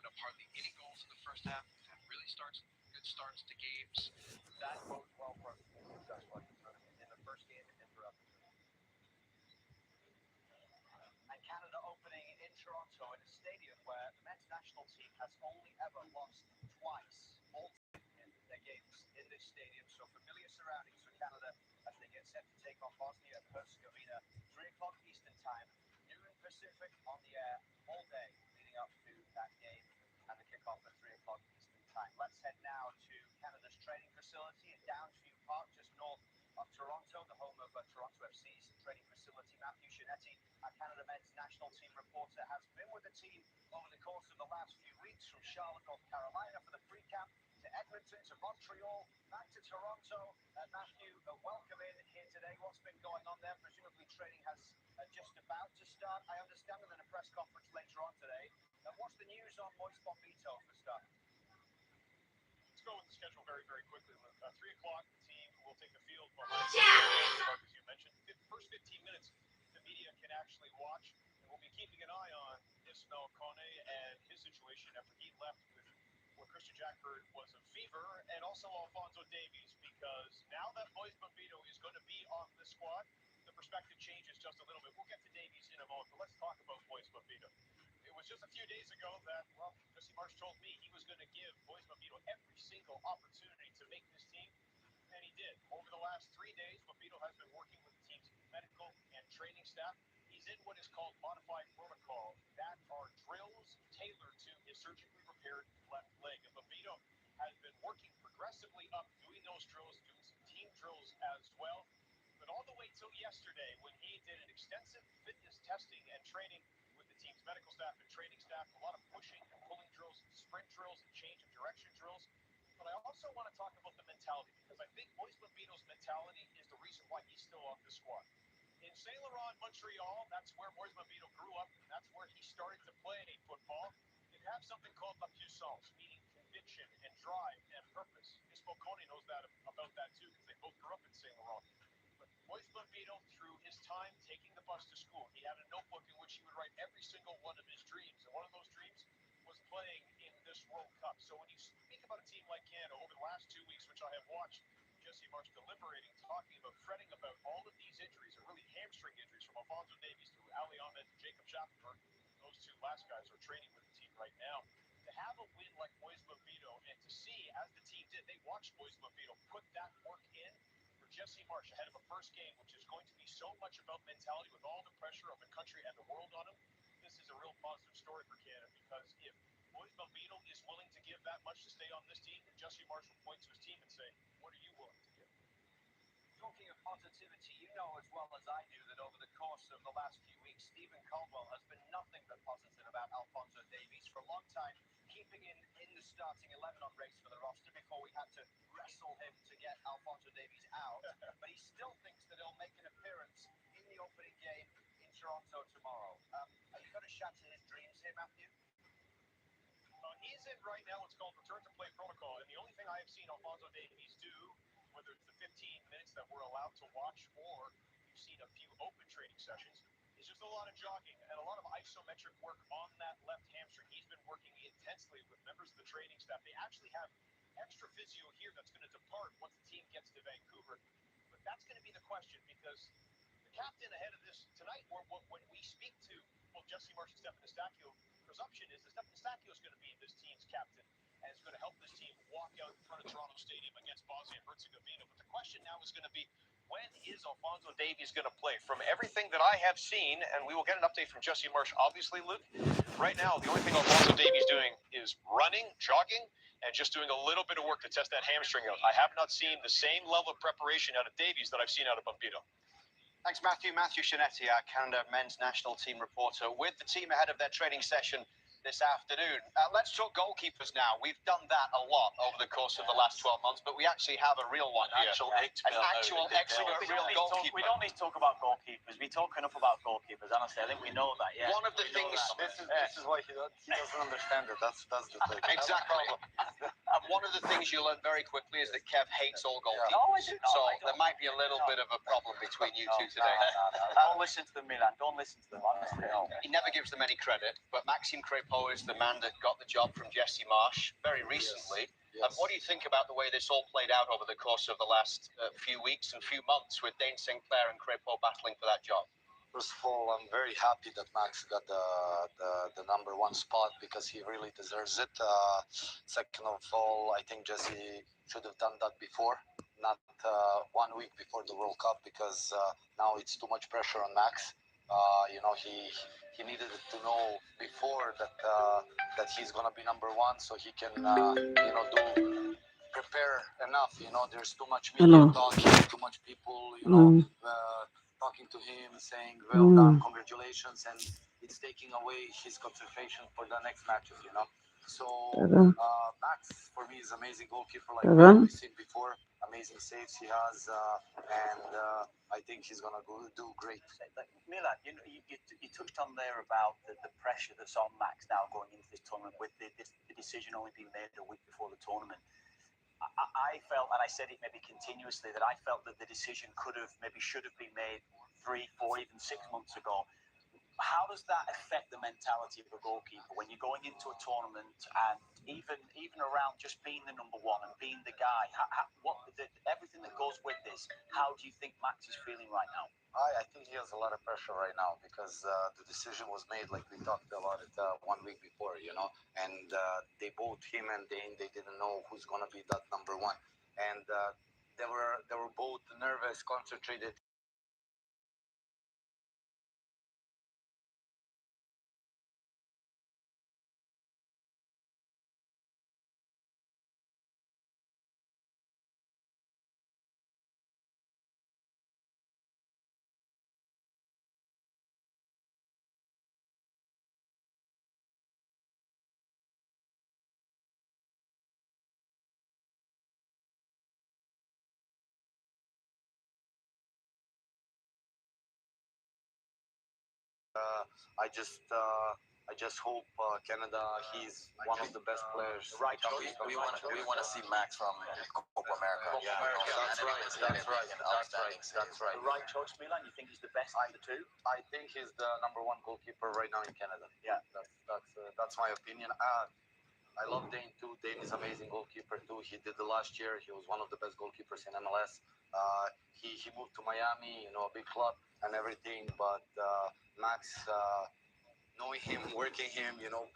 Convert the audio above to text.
given up hardly any goals in the first half. We've had really good starts to games. That bodes well for us to be successful at the tournament in the first game and throughout the tournament. And Canada opening in Toronto in a stadium where the men's national team has only ever lost twice, all in their games in this stadium. So familiar surroundings for Canada as they get set to take on Bosnia and Herzegovina, 3 o'clock Eastern time, noon Pacific on the air all day leading up to that game and the kickoff at 3 o'clock Eastern time. Let's head now to Canada's training facility in Downsview Park, just north of Toronto, the home of Toronto FC's training facility. Matthew Shinetti, our Canada men's national team reporter, has been with the team over the course of the last few weeks, from Charlotte, North Carolina for the pre-camp, to Edmonton, to Montreal, back to Toronto. Matthew, welcome in here today. What's been going on there? Presumably training has just about to start, I understand, and then a press conference later on today. What's the news on Moise Bombito for start? Let's go with the schedule very, very quickly. 3 o'clock, the team will take the field. As you mentioned, the first 15 minutes, the media can actually watch. And we'll be keeping an eye on Ismail Kone and his situation after he left with what Christian Jack heard was a fever, and also Alphonso Davies, because now that Moise Bombito is going to be on the squad, the perspective changes just a little bit. We'll get to Davies in a moment, but let's talk about Moise Bombito. It was just a few days ago that, well, Jesse Marsh told me he was going to give Moise Bombito every single opportunity to make this team, and he did. Over the last 3 days, Bombito has been working with the team's medical and training staff. He's in what is called modified protocol. That are drills tailored to his surgically repaired left leg. And Bombito has been working progressively up, doing those drills, doing some team drills as well. But all the way till yesterday, when he did an extensive fitness testing and training with the team's medical staff and training staff, a lot of pushing and pulling drills, sprint drills, and change of direction drills. But I also want to talk about the mentality, because I think Moise Bombito's mentality is the reason why he's still on the squad. In Saint Laurent, Montreal, that's where Moise Bombito grew up. That's where he started to play football. You have something called la puissance, meaning conviction and drive and purpose. Ismail Kone knows that about that too, because they both grew up in Saint Laurent. But Moise Bombito, through his time taking the bus to school, he had a notebook in which he would write every single one of his dreams. And one of those dreams was playing in this World Cup. So when you speak about a team like Canada over the last 2 weeks, which I have watched Jesse Marsh deliberating, talking about, fretting about all of these injuries, or really hamstring injuries, from Alphonso Davies to Ali Ahmed and Jacob Schaffer. Those 2 last guys are training with the team right now. To have a win like Moise Bombito, and to see, as the team did, they watched Moise Bombito put that work in for Jesse Marsh ahead of a first game, which is going to be so much about mentality with all the pressure of the country and the world on him. This is a real positive story for Canada, because if Moise Bombito is willing to give that much to stay on this team, Jesse Marsh will point to his team and say, what are you willing to give? Talking of positivity, you know as well as I do that over the course of the last few weeks, Stephen Caldwell has been nothing but positive about Alphonso Davies. For a long time, keeping in the starting 11 on race for the roster before we had to wrestle him to get Alphonso Davies out. But he still thinks that he'll make an appearance in the opening game in Toronto tomorrow. Are you going to shatter his dreams here, Matthew? He's in right now what's called return to play protocol, and the only thing I have seen Alphonso Davies do, whether it's the 15 minutes that we're allowed to watch or you've seen a few open training sessions, is just a lot of jogging and a lot of isometric work on that left hamstring. He's been working intensely with members of the training staff. They actually have extra physio here that's going to depart once the team gets to Vancouver. But that's going to be the question, because the captain ahead of this tonight, or when we speak to both Jesse Marsh and Stefan Estacchio, presumption is that Stefan Estacchio is going to be this team's captain and is going to help this team walk out in front of Toronto Stadium against Bosnia and Herzegovina. But the question now is going to be, when is Alphonso Davies going to play? From everything that I have seen, and we will get an update from Jesse Marsh, obviously, Luke, right now, the only thing Alphonso Davies doing is running, jogging, and just doing a little bit of work to test that hamstring out. I have not seen the same level of preparation out of Davies that I've seen out of Bombito. Thanks, Matthew. Matthew Shinetti, our Canada men's national team reporter, with the team ahead of their training session this afternoon. Let's talk goalkeepers now. We've done that a lot over the course of the last 12 months, but we actually have a real one here. An actual expert real goalkeeper. We don't need to talk about goalkeepers. We talk enough about goalkeepers, honestly. I think we know that, yeah. One of the things... This is why he doesn't understand it. That's the thing. Exactly. And one of the things you learn very quickly is that Kev hates all goalkeepers. No, I do not. So I don't. there might be a little bit of a problem between you two today. No. Don't listen to them, Milan. Don't listen to them. Honestly, no. He never gives them any credit, but Maxime Crepeau is the man that got the job from Jesse Marsh very recently. Yes. What do you think about the way this all played out over the course of the last few weeks and few months with Dane Sinclair and Crepeau battling for that job? First of all, I'm very happy that Max got the number one spot because he really deserves it. Second of all, I think Jesse should have done that before, not 1 week before the World Cup, because now it's too much pressure on Max. He needed to know before that he's gonna be number one, so he can prepare enough. There's too much media talking, too much people, talking to him, saying, well done, congratulations, and it's taking away his concentration for the next matches. So Max, for me, is amazing goalkeeper, like we've seen before. Amazing saves he has, and I think he's gonna do great. Milan, you touched on there about the pressure that's on Max now going into this tournament with the decision only being made a week before the tournament. I felt, and I said it maybe continuously, that I felt that the decision should have been made 3, 4, even 6 months ago. How does that affect the mentality of a goalkeeper when you're going into a tournament and even around just being the number one and being the guy? Everything that goes with this, how do you think Max is feeling right now? I think he has a lot of pressure right now because the decision was made, like we talked about it 1 week before, and they both, him and Dane, they didn't know who's gonna be that number one, and they were both nervous, concentrated. I just hope Canada. He's one of the best players. Right, We want to see Max from Copa America. That's right. Right choice, Milan. You think he's the best of the two? I think he's the number one goalkeeper right now in Canada. Yeah, that's my opinion. I love Dane too. Dane is amazing goalkeeper too. He did the last year. He was one of the best goalkeepers in MLS. He moved to Miami, a big club and everything. But Max, knowing him, working him, both.